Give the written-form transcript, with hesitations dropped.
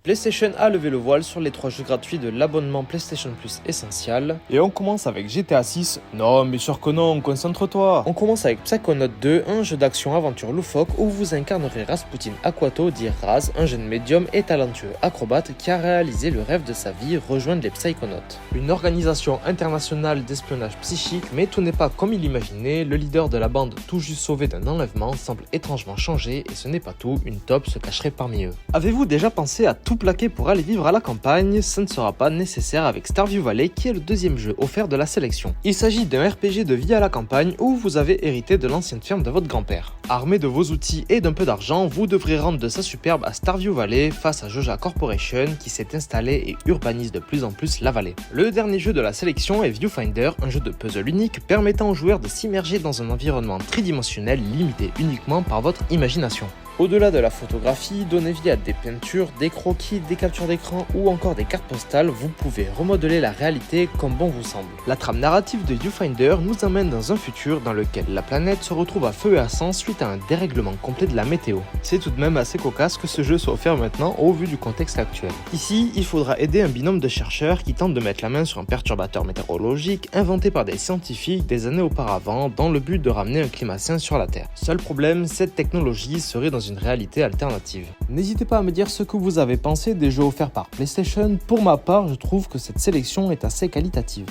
PlayStation a levé le voile sur les 3 jeux gratuits de l'abonnement PlayStation Plus Essential. Et on commence avec GTA 6. Non, mais sûr que non, concentre-toi. On commence avec Psychonaut 2, un jeu d'action-aventure loufoque où vous incarnerez Rasputin Aquato, dit Raz, un jeune médium et talentueux acrobate qui a réalisé le rêve de sa vie, rejoindre les Psychonauts. Une organisation internationale d'espionnage psychique, mais tout n'est pas comme il l'imaginait. Le leader de la bande, tout juste sauvé d'un enlèvement, semble étrangement changé et ce n'est pas tout, une taupe se cacherait parmi eux. Avez-vous déjà pensé à tout plaquer pour aller vivre à la campagne? Ce ne sera pas nécessaire avec Stardew Valley qui est le deuxième jeu offert de la sélection. Il s'agit d'un RPG de vie à la campagne où vous avez hérité de l'ancienne ferme de votre grand-père. Armé de vos outils et d'un peu d'argent, vous devrez rendre de sa superbe à Stardew Valley face à Joja Corporation qui s'est installé et urbanise de plus en plus la vallée. Le dernier jeu de la sélection est Viewfinder, un jeu de puzzle unique permettant aux joueurs de s'immerger dans un environnement tridimensionnel limité uniquement par votre imagination. Au-delà de la photographie, donnez vie à des peintures, des croquis, des captures d'écran ou encore des cartes postales, vous pouvez remodeler la réalité comme bon vous semble. La trame narrative de Viewfinder nous emmène dans un futur dans lequel la planète se retrouve à feu et à sang suite à un dérèglement complet de la météo. C'est tout de même assez cocasse que ce jeu soit offert maintenant au vu du contexte actuel. Ici, il faudra aider un binôme de chercheurs qui tentent de mettre la main sur un perturbateur météorologique inventé par des scientifiques des années auparavant dans le but de ramener un climat sain sur la Terre. Seul problème, cette technologie serait dans une réalité alternative. N'hésitez pas à me dire ce que vous avez pensé des jeux offerts par PlayStation. Pour ma part, je trouve que cette sélection est assez qualitative.